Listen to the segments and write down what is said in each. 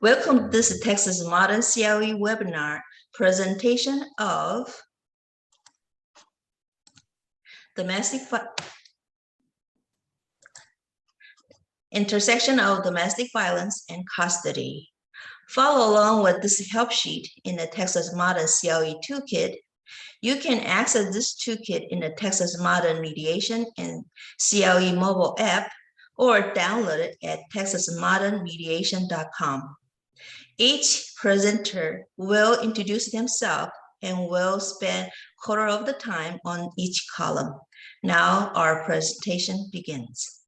Welcome to this Texas Modern CLE webinar presentation of intersection of domestic violence and custody. Follow along with this help sheet in the Texas Modern CLE Toolkit. You can access this toolkit in the Texas Modern Mediation and CLE mobile app or download it at texasmodernmediation.com. Each presenter will introduce themselves and will spend a quarter of the time on each column. Now our presentation begins.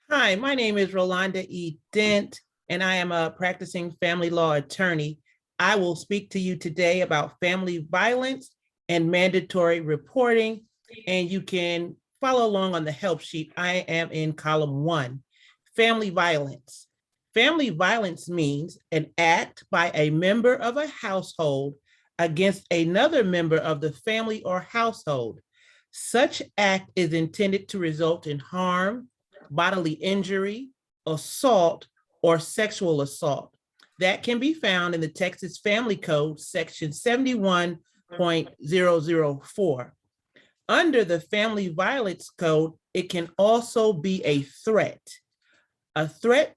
Hi, my name is Rolanda E. Dent, and I am a practicing family law attorney. I will speak to you today about family violence and mandatory reporting, and you can follow along on the help sheet. I am in column 1, family violence. Family violence means an act by a member of a household against another member of the family or household. Such act is intended to result in harm, bodily injury, assault, or sexual assault. That can be found in the Texas Family Code, section 71.004. Under the Family Violence Code, it can also be a threat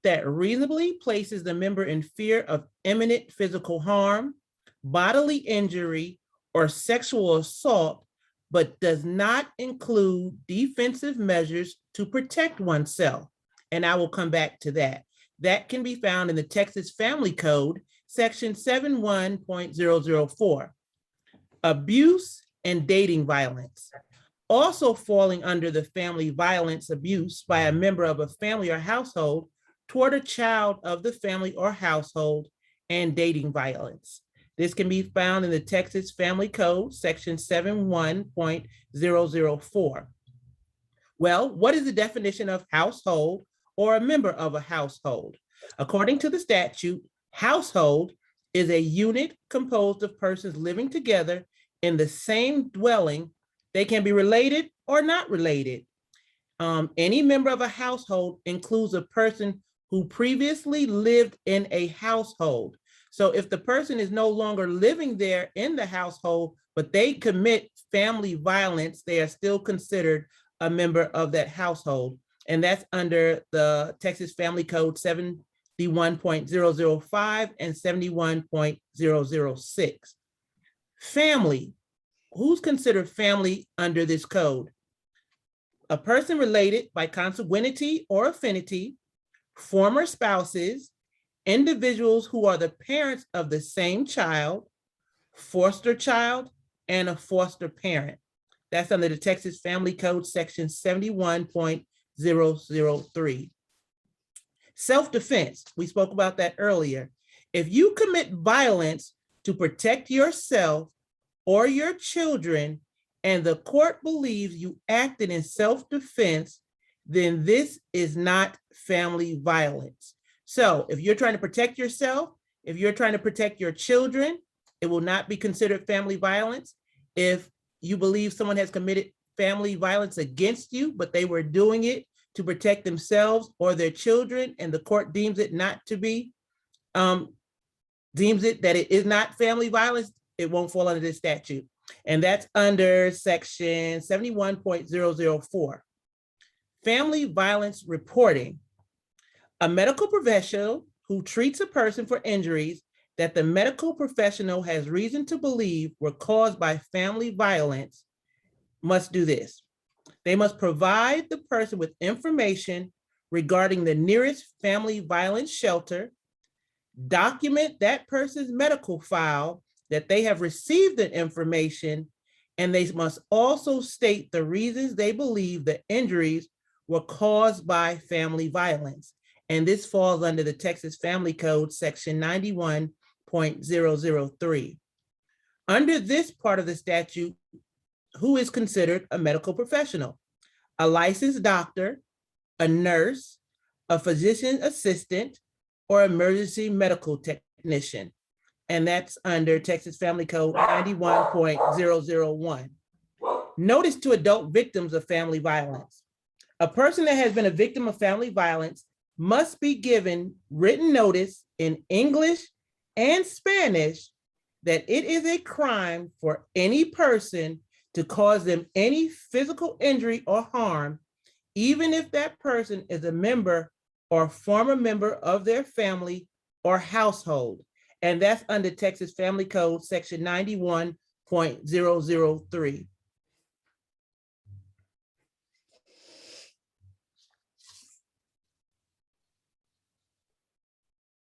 that reasonably places the member in fear of imminent physical harm, bodily injury, or sexual assault, but does not include defensive measures to protect oneself. And I will come back to that. That can be found in the Texas Family Code, section 71.004. Abuse and dating violence. Also falling under the family violence, abuse by a member of a family or household toward a child of the family or household, and dating violence. This can be found in the Texas Family Code, section 71.004. Well, what is the definition of household or a member of a household? According to the statute, household is a unit composed of persons living together in the same dwelling. They can be related or not related. Any member of a household includes a person who previously lived in a household. So if the person is no longer living there in the household, but they commit family violence, they are still considered a member of that household. And that's under the Texas Family Code 71.005 and 71.006. Family. Who's considered family under this code? A person related by consanguinity or affinity, former spouses, individuals who are the parents of the same child, foster child, and a foster parent. That's under the Texas Family Code, section 71.003. Self-defense, we spoke about that earlier. If you commit violence to protect yourself or your children, and the court believes you acted in self-defense, then this is not family violence. So if you're trying to protect yourself, if you're trying to protect your children, it will not be considered family violence. If you believe someone has committed family violence against you, but they were doing it to protect themselves or their children, and the court deems it not to be, deems it that it is not family violence, it won't fall under this statute. And that's under section 71.004. Family violence reporting. A medical professional who treats a person for injuries that the medical professional has reason to believe were caused by family violence must do this. They must provide the person with information regarding the nearest family violence shelter, document that person's medical file that they have received the information, and they must also state the reasons they believe the injuries were caused by family violence. And this falls under the Texas Family Code, section 91.003. Under this part of the statute, who is considered a medical professional? A licensed doctor, a nurse, a physician assistant, or emergency medical technician. And that's under Texas Family Code 91.001. Notice to adult victims of family violence. A person that has been a victim of family violence must be given written notice in English and Spanish that it is a crime for any person to cause them any physical injury or harm, even if that person is a member or former member of their family or household. And that's under Texas Family Code, section 91.003.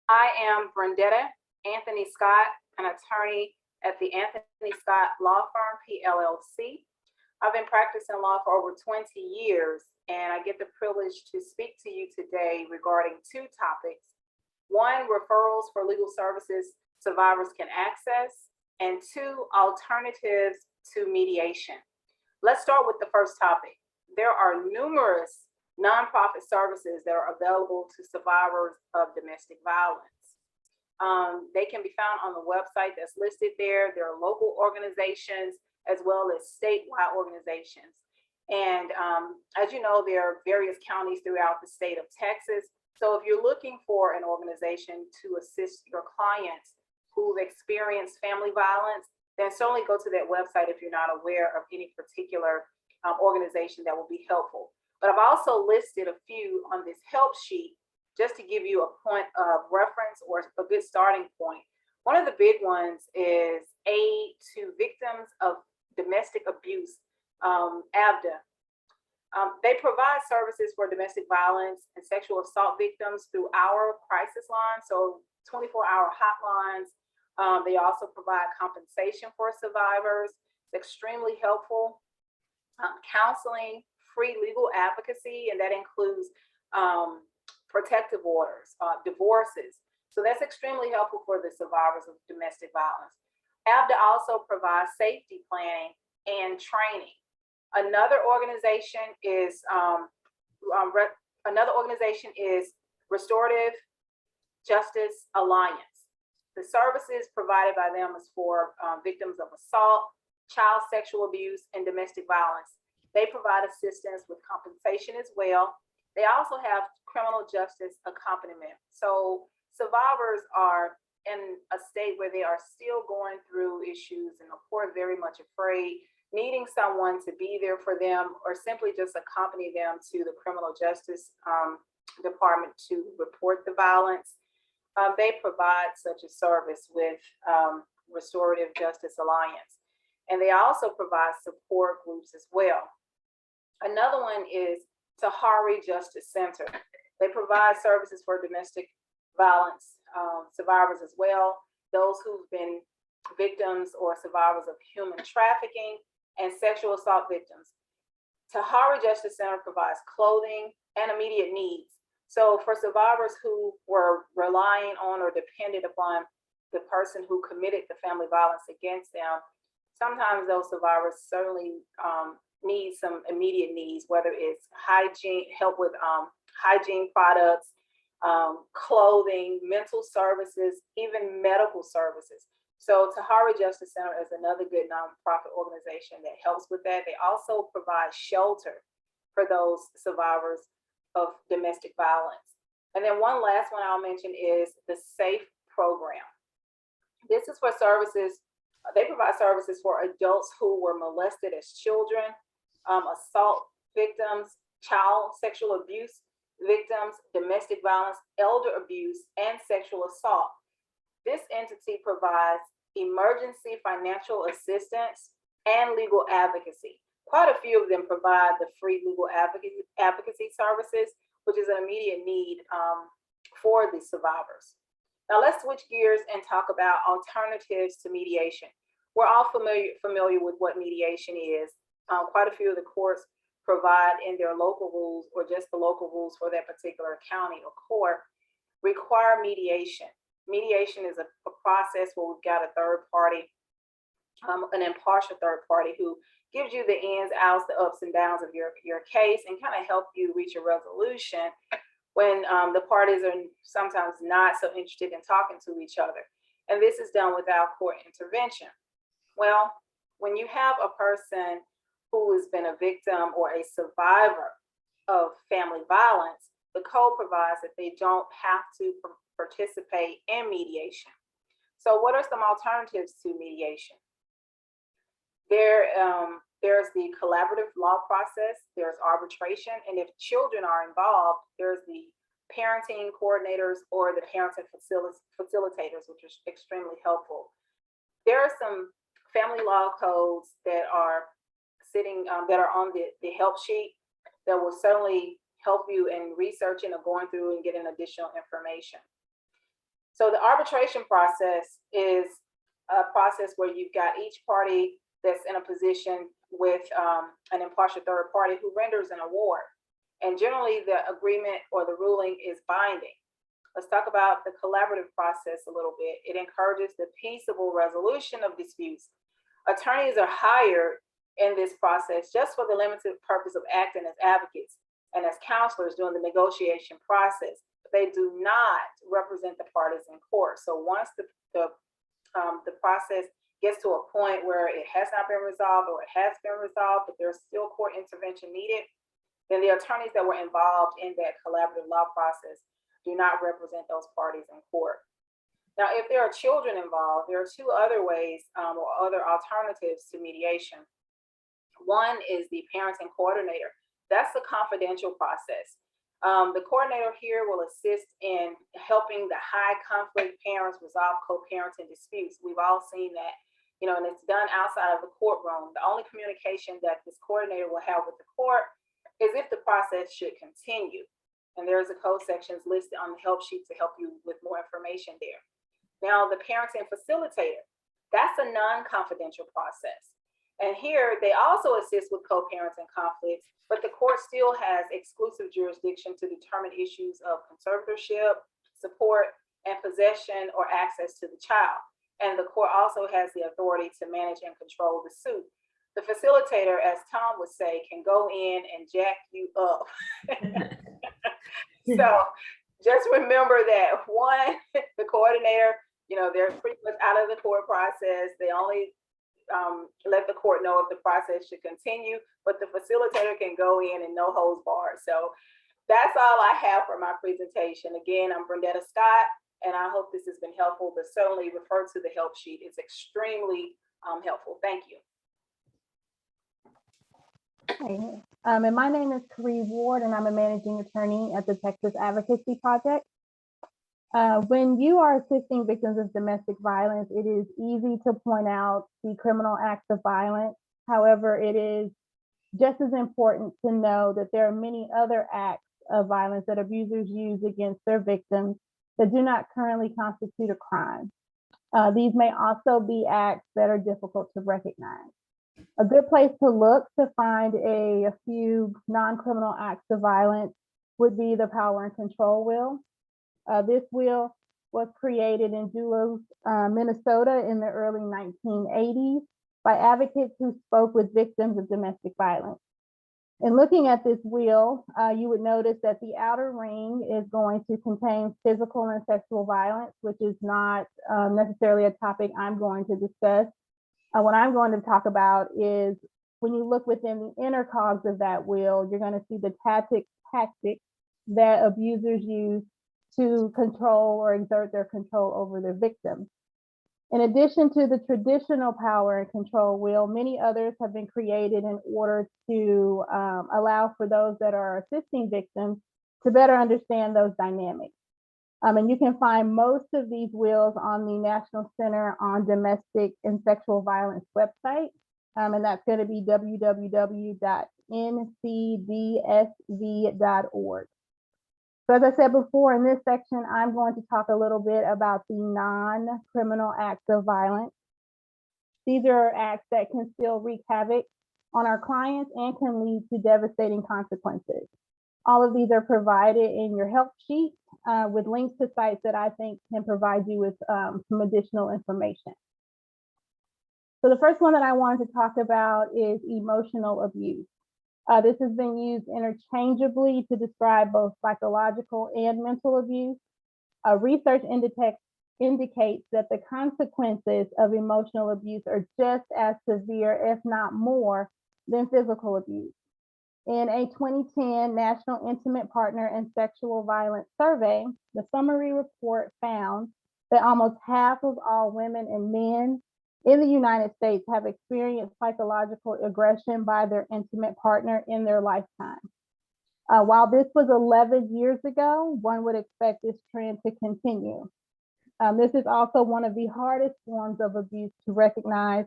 I am Brendetta Anthony Scott, an attorney at the Anthony Scott Law Firm, PLLC. I've been practicing law for over 20 years, and I get the privilege to speak to you today regarding two topics. One, referrals for legal services survivors can access, and two, alternatives to mediation. Let's start with the first topic. There are numerous nonprofit services that are available to survivors of domestic violence. They can be found on the website that's listed there. There are local organizations as well as statewide organizations. And as you know, there are various counties throughout the state of Texas. So if you're looking for an organization to assist your clients who've experienced family violence, then certainly go to that website if you're not aware of any particular organization that will be helpful. But I've also listed a few on this help sheet just to give you a point of reference or a good starting point. One of the big ones is Aid to Victims of Domestic Abuse, ABDA. They provide services for domestic violence and sexual assault victims through our crisis line, so 24-hour hotlines. They also provide compensation for survivors. It's extremely helpful. Counseling, free legal advocacy, and that includes protective orders, divorces. So that's extremely helpful for the survivors of domestic violence. ABDA also provides safety planning and training. Another organization is Restorative Justice Alliance. The services provided by them is for victims of assault, child sexual abuse, and domestic violence. They provide assistance with compensation as well. They also have criminal justice accompaniment. So survivors are in a state where they are still going through issues and of course very much afraid, needing someone to be there for them or simply just accompany them to the criminal justice department to report the violence. They provide such a service with Restorative Justice Alliance. And they also provide support groups as well. Another one is Tahari Justice Center. They provide services for domestic violence survivors as well, those who've been victims or survivors of human trafficking and sexual assault victims. Tahari Justice Center provides clothing and immediate needs. So for survivors who were relying on or dependent upon the person who committed the family violence against them, sometimes those survivors certainly need some immediate needs, whether it's hygiene, help with hygiene products, clothing, mental services, even medical services. So Tahari Justice Center is another good nonprofit organization that helps with that. They also provide shelter for those survivors of domestic violence. And then one last one I'll mention is the SAFE program. This is for services. They provide services for adults who were molested as children, assault victims, child sexual abuse victims, domestic violence, elder abuse, and sexual assault. This entity provides emergency financial assistance and legal advocacy. Quite a few of them provide the free legal advocacy services, which is an immediate need for the survivors. Now let's switch gears and talk about alternatives to mediation. We're all familiar with what mediation is. Quite a few of the courts provide in their local rules or just the local rules for that particular county or court require mediation. Mediation is a process where we've got a third party, an impartial third party who gives you the ins, outs, the ups and downs of your case and kind of help you reach a resolution when the parties are sometimes not so interested in talking to each other. And this is done without court intervention. Well, when you have a person who has been a victim or a survivor of family violence, the code provides that they don't have to participate in mediation. So what are some alternatives to mediation? There's the collaborative law process, there's arbitration, and if children are involved, there's the parenting coordinators or the parenting facilitators, which is extremely helpful. There are some family law codes that are sitting, that are on the help sheet that will certainly help you in researching or going through and getting additional information. So the arbitration process is a process where you've got each party that's in a position with an impartial third party who renders an award. And generally the agreement or the ruling is binding. Let's talk about the collaborative process a little bit. It encourages the peaceable resolution of disputes. Attorneys are hired in this process just for the limited purpose of acting as advocates and as counselors during the negotiation process. They do not represent the parties in court. So once the process gets to a point where it has not been resolved or it has been resolved, but there's still court intervention needed, then the attorneys that were involved in that collaborative law process do not represent those parties in court. Now, if there are children involved, there are two other ways or other alternatives to mediation. One is the parenting coordinator. That's a confidential process. The coordinator here will assist in helping the high conflict parents resolve co-parenting disputes. We've all seen that, and it's done outside of the courtroom. The only communication that this coordinator will have with the court is if the process should continue. And there's a code sections listed on the help sheet to help you with more information there. Now, the parenting facilitator, that's a non-confidential process. And here they also assist with co-parenting conflicts, but the court still has exclusive jurisdiction to determine issues of conservatorship, support, and possession or access to the child. And the court also has the authority to manage and control the suit. The facilitator, as Tom would say, can go in and jack you up. So just remember that one, the coordinator, they're pretty much out of the court process. They only let the court know if the process should continue, but the facilitator can go in and no holds barred. So that's all I have for my presentation. Again, I'm Brendetta Scott, and I hope this has been helpful, but certainly refer to the help sheet. It's extremely helpful. Thank you. Hi, and my name is Carrie Ward, and I'm a managing attorney at the Texas Advocacy Project. When you are assisting victims of domestic violence, it is easy to point out the criminal acts of violence. However, it is just as important to know that there are many other acts of violence that abusers use against their victims that do not currently constitute a crime. These may also be acts that are difficult to recognize. A good place to look to find a few non-criminal acts of violence would be the power and control will. This will was created in Duluth, Minnesota in the early 1980s by advocates who spoke with victims of domestic violence. In looking at this wheel, you would notice that the outer ring is going to contain physical and sexual violence, which is not necessarily a topic I'm going to discuss. What I'm going to talk about is when you look within the inner cogs of that wheel, you're going to see the tactics that abusers use to control or exert their control over their victims. In addition to the traditional power and control wheel, many others have been created in order to allow for those that are assisting victims to better understand those dynamics. And you can find most of these wheels on the National Center on Domestic and Sexual Violence website. And that's going to be www.ncdsv.org. So as I said before, in this section, I'm going to talk a little bit about the non-criminal acts of violence. These are acts that can still wreak havoc on our clients and can lead to devastating consequences. All of these are provided in your help sheet with links to sites that I think can provide you with some additional information. So the first one that I wanted to talk about is emotional abuse. This has been used interchangeably to describe both psychological and mental abuse. Research indicates that the consequences of emotional abuse are just as severe, if not more, than physical abuse. In a 2010 National Intimate Partner and Sexual Violence Survey, the summary report found that almost half of all women and men in the United States have experienced psychological aggression by their intimate partner in their lifetime. While this was 11 years ago, one would expect this trend to continue. This is also one of the hardest forms of abuse to recognize,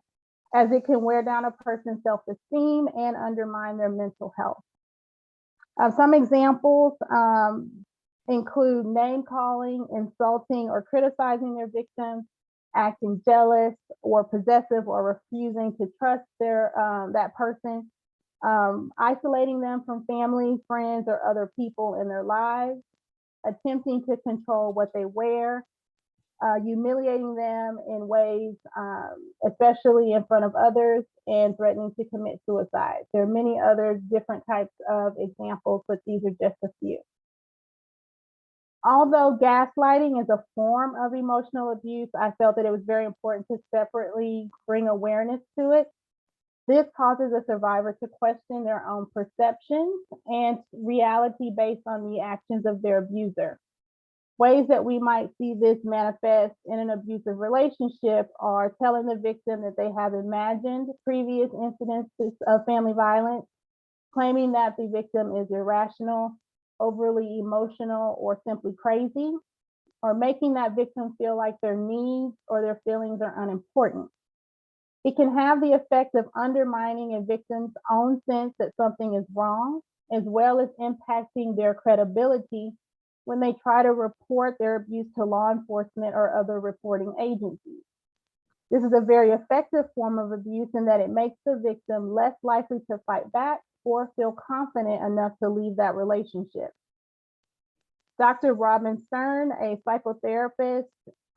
as it can wear down a person's self-esteem and undermine their mental health. Some examples include name calling, insulting or criticizing their victims, acting jealous or possessive or refusing to trust that person, isolating them from family, friends, or other people in their lives, attempting to control what they wear, humiliating them in ways, especially in front of others, and threatening to commit suicide. There are many other different types of examples, but these are just a few. Although gaslighting is a form of emotional abuse, I felt that it was very important to separately bring awareness to it. This causes a survivor to question their own perceptions and reality based on the actions of their abuser. Ways that we might see this manifest in an abusive relationship are telling the victim that they have imagined previous incidences of family violence, claiming that the victim is irrational, overly emotional, or simply crazy, or making that victim feel like their needs or their feelings are unimportant. It can have the effect of undermining a victim's own sense that something is wrong, as well as impacting their credibility when they try to report their abuse to law enforcement or other reporting agencies. This is a very effective form of abuse in that it makes the victim less likely to fight back or feel confident enough to leave that relationship. Dr. Robin Stern, a psychotherapist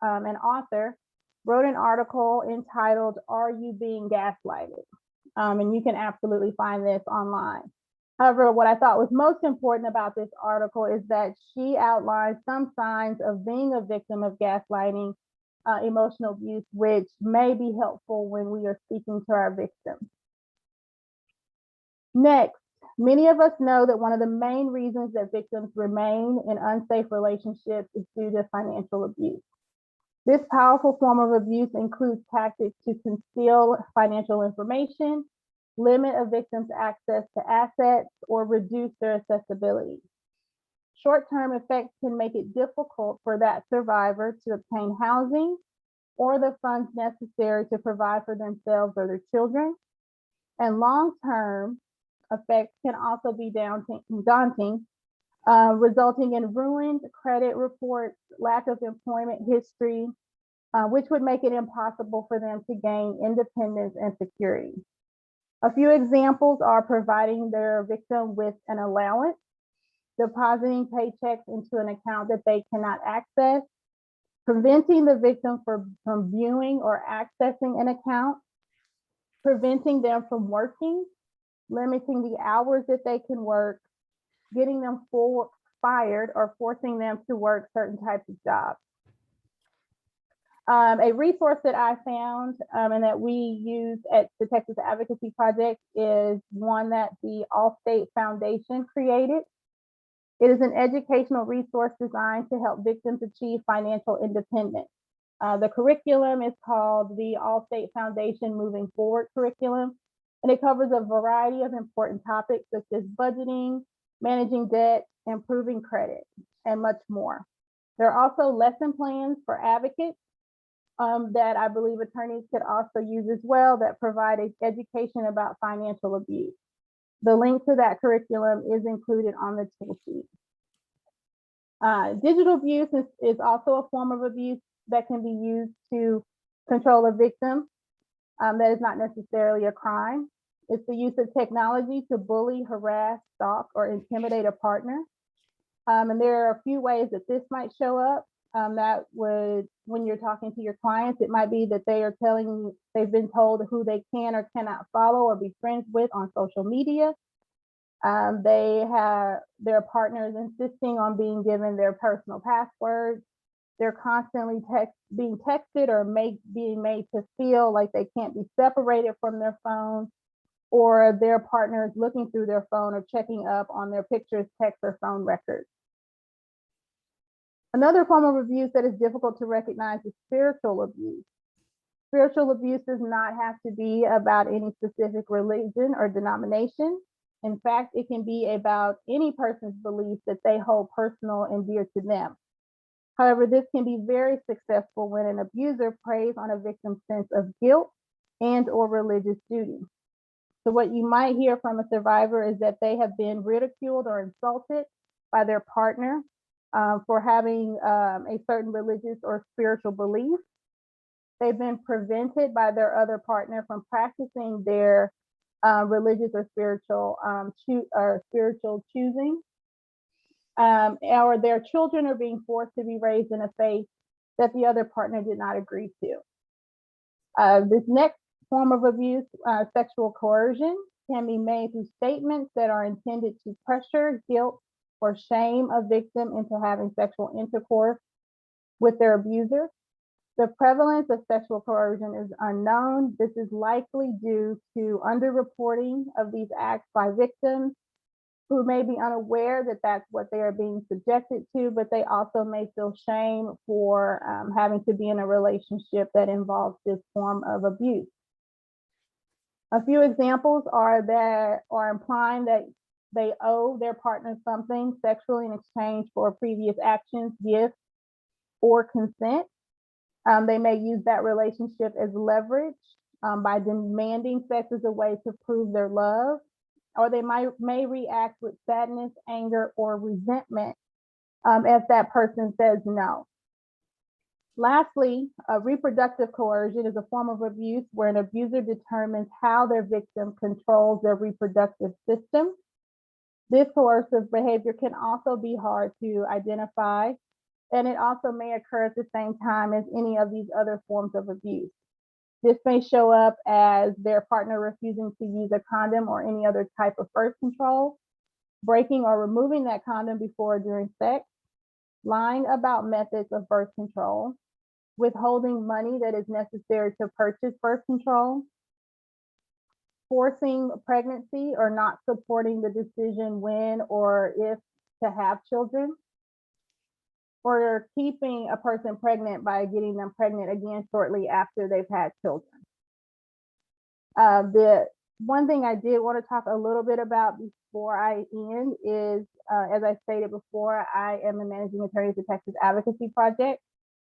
and author, wrote an article entitled, "Are You Being Gaslighted?" And you can absolutely find this online. However, what I thought was most important about this article is that she outlines some signs of being a victim of gaslighting, emotional abuse, which may be helpful when we are speaking to our victims. Next, many of us know that one of the main reasons that victims remain in unsafe relationships is due to financial abuse. This powerful form of abuse includes tactics to conceal financial information, limit a victim's access to assets, or reduce their accessibility. Short-term effects can make it difficult for that survivor to obtain housing or the funds necessary to provide for themselves or their children. And long-term effects can also be daunting, resulting in ruined credit reports, lack of employment history, which would make it impossible for them to gain independence and security. A few examples are providing their victim with an allowance, depositing paychecks into an account that they cannot access, preventing the victim from viewing or accessing an account, preventing them from working, limiting the hours that they can work, getting them fired, or forcing them to work certain types of jobs. A resource that I found and that we use at the Texas Advocacy Project is one that the Allstate Foundation created. It is an educational resource designed to help victims achieve financial independence. The curriculum is called the Allstate Foundation Moving Forward Curriculum, and it covers a variety of important topics such as budgeting, managing debt, improving credit, and much more. There are also lesson plans for advocates that I believe attorneys could also use as well that provide education about financial abuse. The link to that curriculum is included on the tool sheet. Digital abuse is also a form of abuse that can be used to control a victim. That is not necessarily a crime. It's the use of technology to bully, harass, stalk, or intimidate a partner. And there are a few ways that this might show up. That would, when you're talking to your clients, it might be that they are telling you they've been told who they can or cannot follow or be friends with on social media. They have their partners insisting on being given their personal passwords. They're constantly being texted or being made to feel like they can't be separated from their phone. or their partners looking through their phone or checking up on their pictures, text, or phone records. Another form of abuse that is difficult to recognize is spiritual abuse. Spiritual abuse does not have to be about any specific religion or denomination. In fact, it can be about any person's beliefs that they hold personal and dear to them. However, this can be very successful when an abuser preys on a victim's sense of guilt and or religious duty. So what you might hear from a survivor is that they have been ridiculed or insulted by their partner for having a certain religious or spiritual belief. They've been prevented by their other partner from practicing their religious or spiritual choosing, or their children are being forced to be raised in a faith that the other partner did not agree to. This next form of abuse, sexual coercion, can be made through statements that are intended to pressure, guilt, or shame a victim into having sexual intercourse with their abuser. The prevalence of sexual coercion is unknown. This is likely due to underreporting of these acts by victims who may be unaware that that's what they are being subjected to, but they also may feel shame for having to be in a relationship that involves this form of abuse. A few examples are implying that they owe their partner something sexually in exchange for previous actions, gifts, or consent. They may use that relationship as leverage by demanding sex as a way to prove their love, or they may react with sadness, anger, or resentment if that person says no. Lastly, reproductive coercion is a form of abuse where an abuser determines how their victim controls their reproductive system. This coercive behavior can also be hard to identify, and it also may occur at the same time as any of these other forms of abuse. This may show up as their partner refusing to use a condom or any other type of birth control, breaking or removing that condom before or during sex, lying about methods of birth control, withholding money that is necessary to purchase birth control, forcing pregnancy or not supporting the decision when or if to have children, or keeping a person pregnant by getting them pregnant again shortly after they've had children. The one thing I did want to talk a little bit about before I end is, as I stated before, I am a managing attorney at the Texas Advocacy Project.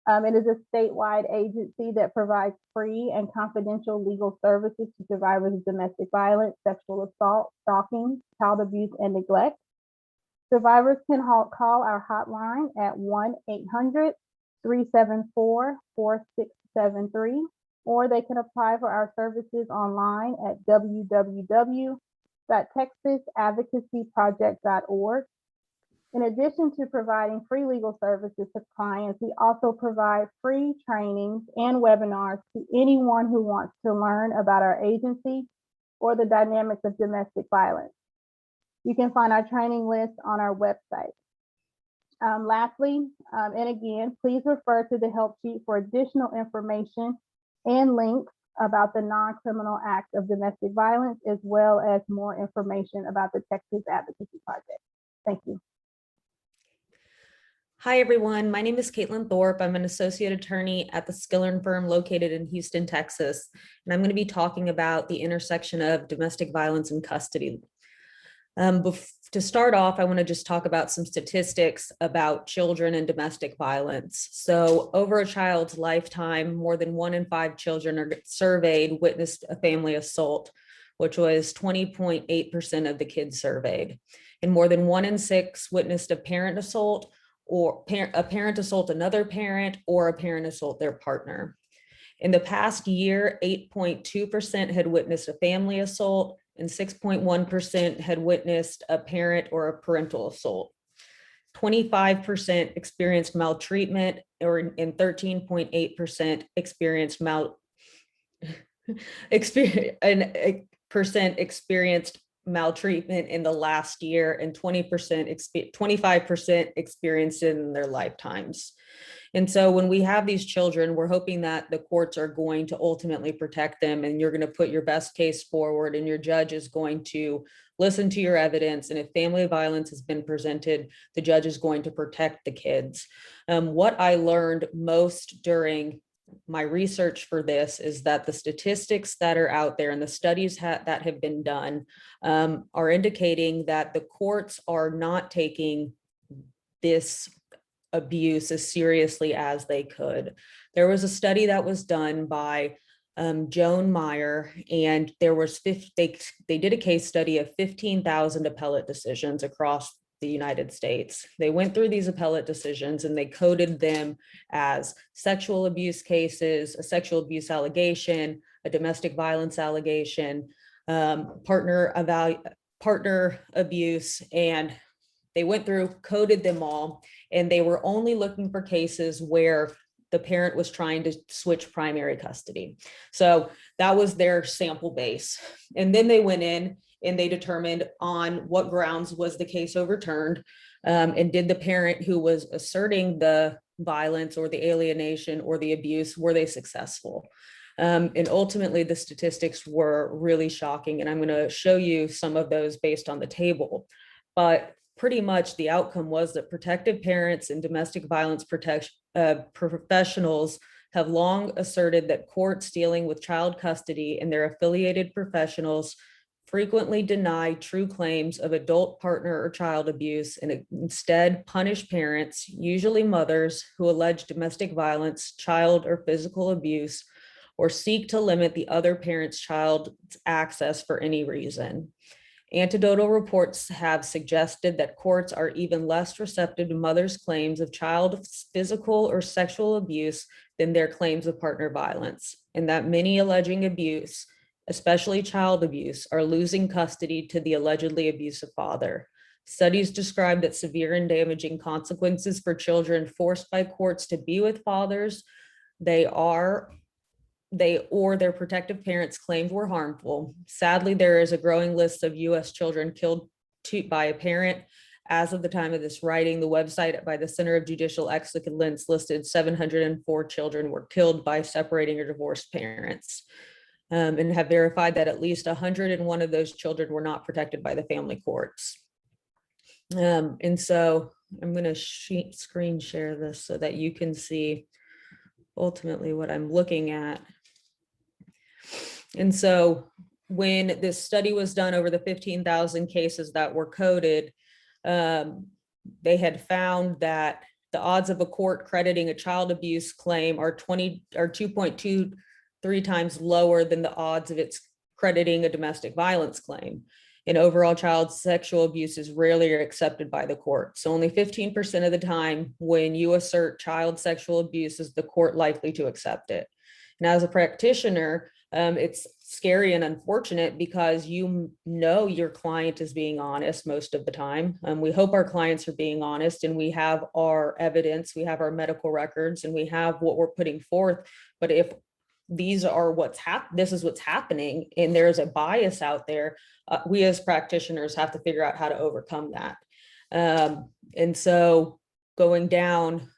It is a statewide agency that provides free and confidential legal services to survivors of domestic violence, sexual assault, stalking, child abuse, and neglect. Survivors can call our hotline at 1-800-374-4673, or they can apply for our services online at www.texasadvocacyproject.org. In addition to providing free legal services to clients, we also provide free trainings and webinars to anyone who wants to learn about our agency or the dynamics of domestic violence. You can find our training list on our website. Lastly, and again, please refer to the help sheet for additional information and links about the non-criminal acts of domestic violence, as well as more information about the Texas Advocacy Project. Thank you. Hi, everyone. My name is Caitlin Thorpe. I'm an associate attorney at the Skillern firm located in Houston, Texas, and I'm going to be talking about the intersection of domestic violence and custody. To start off, I want to just talk about some statistics about children and domestic violence. So over a child's lifetime, more than 1 in 5 children are surveyed witnessed a family assault, which was 20.8% of the kids surveyed. And more than 1 in 6 witnessed a parent assault, or a parent assault another parent, or a parent assault their partner. In the past year, 8.2% had witnessed a family assault, and 6.1% had witnessed a parent or a parental assault. 25% experienced maltreatment, and 13.8% experienced experienced maltreatment in the last year, and 25% experienced it in their lifetimes. And so when we have these children, we're hoping that the courts are going to ultimately protect them, and you're going to put your best case forward, and your judge is going to listen to your evidence. And if family violence has been presented, the judge is going to protect the kids. What I learned most during my research for this is that the statistics that are out there and the studies that have been done are indicating that the courts are not taking this abuse as seriously as they could. There was a study that was done by Joan Meyer, and there was they did a case study of 15,000 appellate decisions across the United States. They went through these appellate decisions and they coded them as sexual abuse cases, a sexual abuse allegation, a domestic violence allegation, partner abuse, and they went through, coded them all, and they were only looking for cases where the parent was trying to switch primary custody. So that was their sample base. And then they went in and they determined on what grounds was the case overturned, and did the parent who was asserting the violence or the alienation or the abuse, were they successful? And ultimately the statistics were really shocking. And I'm going to show you some of those based on the table. But pretty much the outcome was that protective parents and domestic violence professionals have long asserted that courts dealing with child custody and their affiliated professionals frequently deny true claims of adult partner or child abuse and instead punish parents, usually mothers, who allege domestic violence, child or physical abuse, or seek to limit the other parent's child's access for any reason. Anecdotal reports have suggested that courts are even less receptive to mothers' claims of child physical or sexual abuse than their claims of partner violence, and that many alleging abuse, especially child abuse, are losing custody to the allegedly abusive father. Studies describe that severe and damaging consequences for children forced by courts to be with fathers or their protective parents claimed were harmful. Sadly, there is a growing list of U.S. children killed by a parent. As of the time of this writing, the website by the Center of Judicial Excellence listed 704 children were killed by separating or divorced parents, and have verified that at least 101 of those children were not protected by the family courts. And so I'm going to screen share this so that you can see ultimately what I'm looking at. And so when this study was done over the 15,000 cases that were coded, they had found that the odds of a court crediting a child abuse claim are 2.23 times lower than the odds of its crediting a domestic violence claim. And overall child sexual abuse is rarely accepted by the court. So only 15% of the time when you assert child sexual abuse is the court likely to accept it. And as a practitioner, it's scary and unfortunate because you know your client is being honest most of the time. We hope our clients are being honest, and we have our evidence, we have our medical records, and we have what we're putting forth. But if these are this is what's happening, and there's a bias out there, we as practitioners have to figure out how to overcome that. And so going down,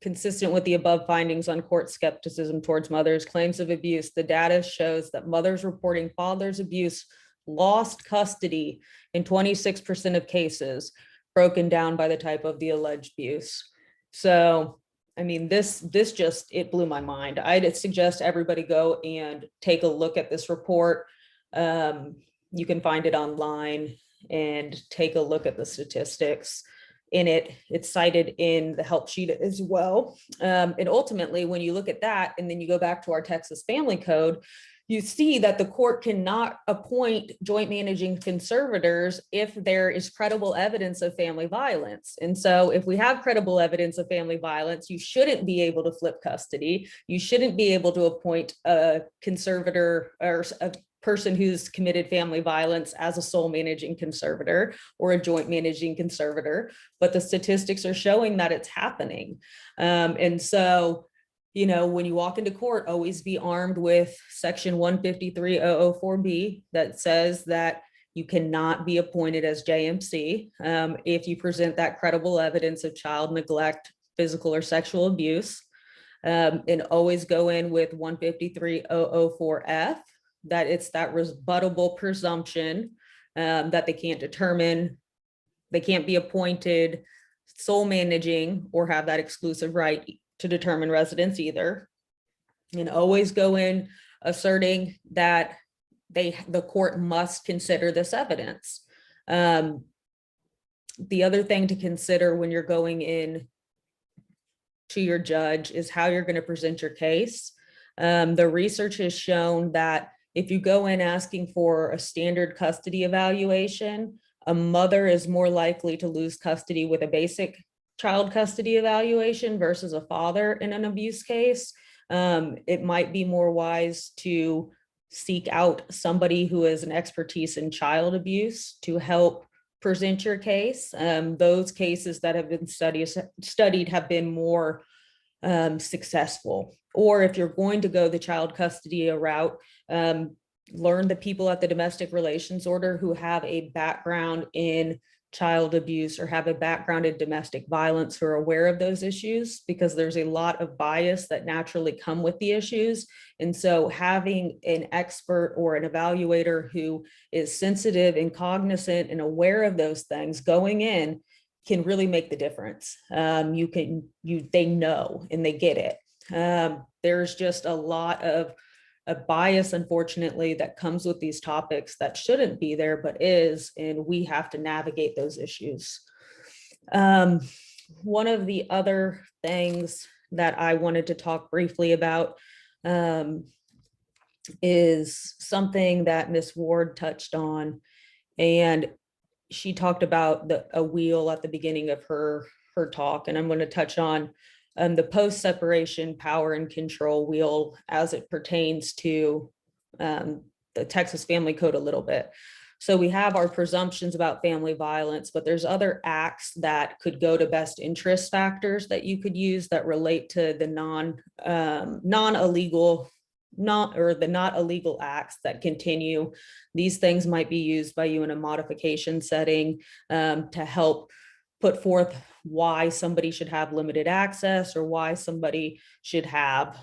consistent with the above findings on court skepticism towards mothers' claims of abuse, the data shows that mothers reporting father's abuse lost custody in 26% of cases, broken down by the type of the alleged abuse. So, I mean, this just, it blew my mind. I'd suggest everybody go and take a look at this report. You can find it online and take a look at the statistics in it. It's cited in the help sheet as well. And ultimately, when you look at that, and then you go back to our Texas Family Code, you see that the court cannot appoint joint managing conservators if there is credible evidence of family violence. And so if we have credible evidence of family violence, you shouldn't be able to flip custody. You shouldn't be able to appoint a conservator or a person who's committed family violence as a sole managing conservator or a joint managing conservator, but the statistics are showing that it's happening. And so, you know, when you walk into court, always be armed with section 153.004B that says that you cannot be appointed as JMC if you present that credible evidence of child neglect, physical or sexual abuse. And always go in with 153.004F, that it's that rebuttable presumption that they can't determine, they can't be appointed sole managing or have that exclusive right to determine residence either. And always go in asserting that the court must consider this evidence. The other thing to consider when you're going in to your judge is how you're going to present your case. The research has shown that if you go in asking for a standard custody evaluation, a mother is more likely to lose custody with a basic child custody evaluation versus a father in an abuse case. It might be more wise to seek out somebody who has an expertise in child abuse to help present your case. Those cases that have been studied have been more successful. Or if you're going to go the child custody route, learn the people at the domestic relations order who have a background in child abuse or have a background in domestic violence who are aware of those issues, because there's a lot of bias that naturally come with the issues. And so having an expert or an evaluator who is sensitive and cognizant and aware of those things going in can really make the difference. They know and they get it. There's just a lot of a bias, unfortunately, that comes with these topics that shouldn't be there, but is, and we have to navigate those issues. One of the other things that I wanted to talk briefly about is something that Ms. Ward touched on, and she talked about a wheel at the beginning of her talk, and I'm going to touch on the post-separation power and control wheel as it pertains to the Texas Family Code a little bit. So we have our presumptions about family violence, but there's other acts that could go to best interest factors that you could use that relate to the not illegal acts that continue. These things might be used by you in a modification setting to help put forth why somebody should have limited access, or why somebody should have,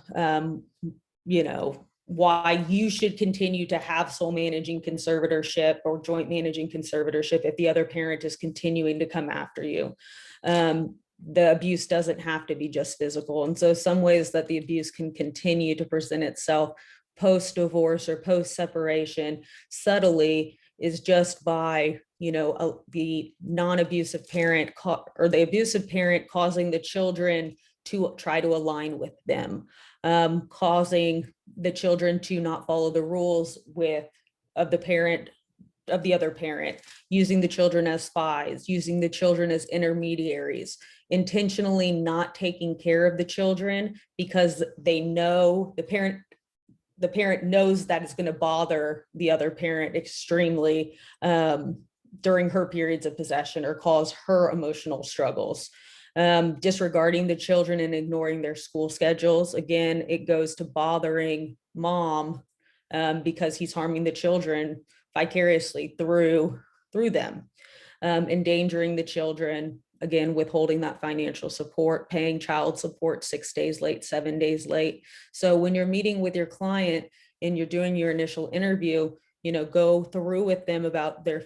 why you should continue to have sole managing conservatorship or joint managing conservatorship if the other parent is continuing to come after you. The abuse doesn't have to be just physical. And so some ways that the abuse can continue to present itself post-divorce or post-separation subtly is just by, the non-abusive parent or the abusive parent causing the children to try to align with them, causing the children to not follow the rules of the other parent, using the children as spies, using the children as intermediaries, intentionally not taking care of the children because they know the parent knows that it's going to bother the other parent extremely during her periods of possession or cause her emotional struggles. Disregarding the children and ignoring their school schedules. Again, it goes to bothering mom because he's harming the children vicariously through them, endangering the children, again, withholding that financial support, paying child support 6 days late, 7 days late. So when you're meeting with your client and you're doing your initial interview, go through with them about their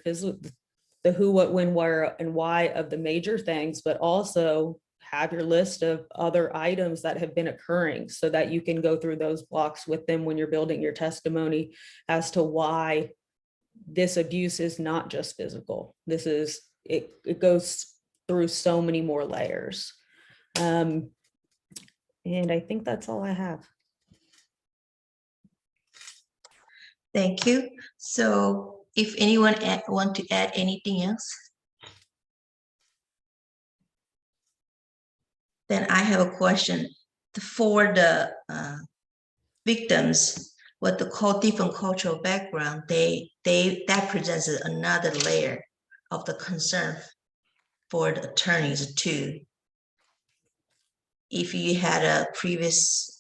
the who, what, when, where, and why of the major things, but also have your list of other items that have been occurring so that you can go through those blocks with them when you're building your testimony as to why this abuse is not just physical. It goes through so many more layers. And I think that's all I have. Thank you. So if anyone want to add anything else, then I have a question for the victims with the different cultural background. That presents another layer of the concern for the attorneys too. If you had a previous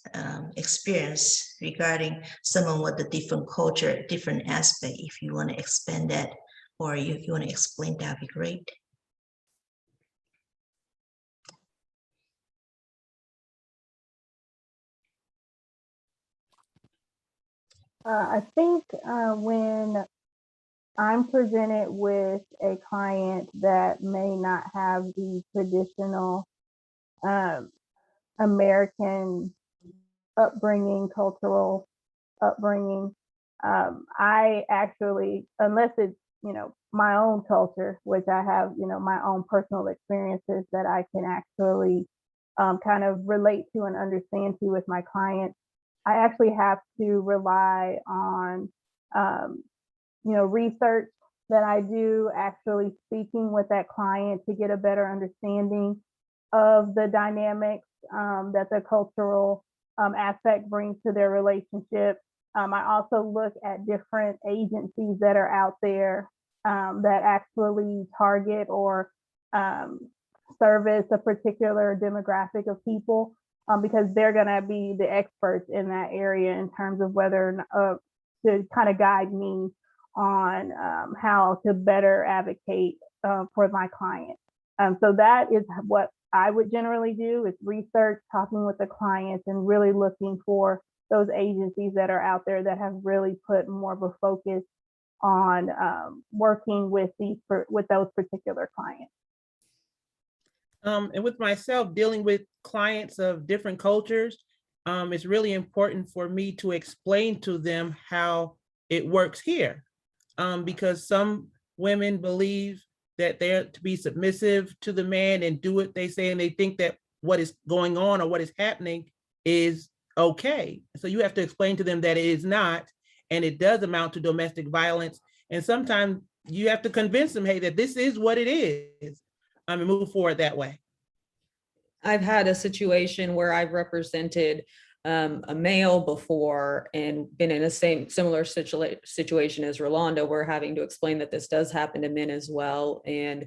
experience regarding someone with a different culture, different aspect, if you want to expand that, or if you want to explain, that'd be great. I think when I'm presented with a client that may not have the traditional American upbringing, cultural upbringing, I actually, unless it's, my own culture, which I have, my own personal experiences that I can actually kind of relate to and understand to with my clients, I actually have to rely on, research that I do, actually speaking with that client to get a better understanding of the dynamics that the cultural aspect brings to their relationship. I also look at different agencies that are out there that actually target or service a particular demographic of people because they're going to be the experts in that area in terms of whether to kind of guide me on how to better advocate for my client. So that is what I would generally do, is research, talking with the clients, and really looking for those agencies that are out there that have really put more of a focus on working with those particular clients. And with myself, dealing with clients of different cultures, it's really important for me to explain to them how it works here. Because some women believe that they're to be submissive to the man and do what they say, and they think that what is going on or what is happening is okay. So you have to explain to them that it is not, and it does amount to domestic violence. And sometimes you have to convince them, hey, that this is what it is, and move forward that way. I've had a situation where I've represented a male before and been in a similar situation as Rolanda, where having to explain that this does happen to men as well, and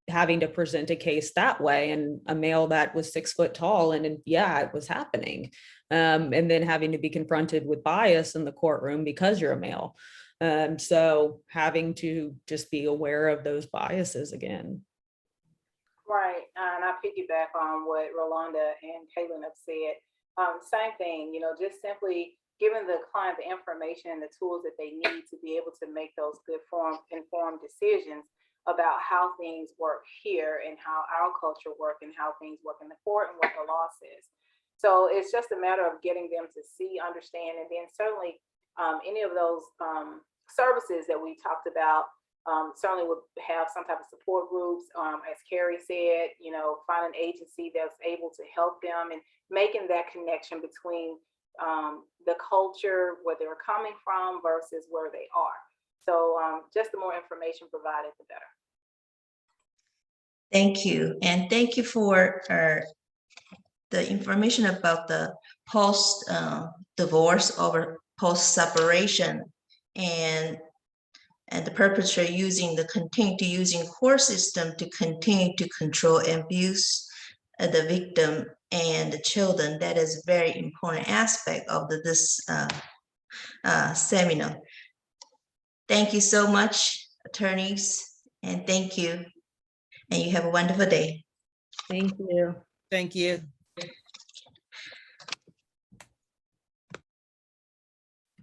having to present a case that way, and a male that was 6 foot tall, and yeah, it was happening, and then having to be confronted with bias in the courtroom because you're a male. So having to just be aware of those biases again. Right, and I piggyback on what Rolanda and Caitlin have said. Same thing, just simply giving the client the information and the tools that they need to be able to make those good informed decisions about how things work here and how our culture work and how things work in the court and what the law says. So it's just a matter of getting them to see, understand, and then certainly any of those services that we talked about certainly would have some type of support groups, as Carrie said, find an agency that's able to help them and making that connection between the culture, where they're coming from versus where they are. So just the more information provided, the better. Thank you. And thank you for the information about the post divorce or post separation, and the perpetrator using court system to continue to control and abuse the victim and the children. That is a very important aspect of this seminar. Thank you so much, attorneys, and thank you. And you have a wonderful day. Thank you. Thank you.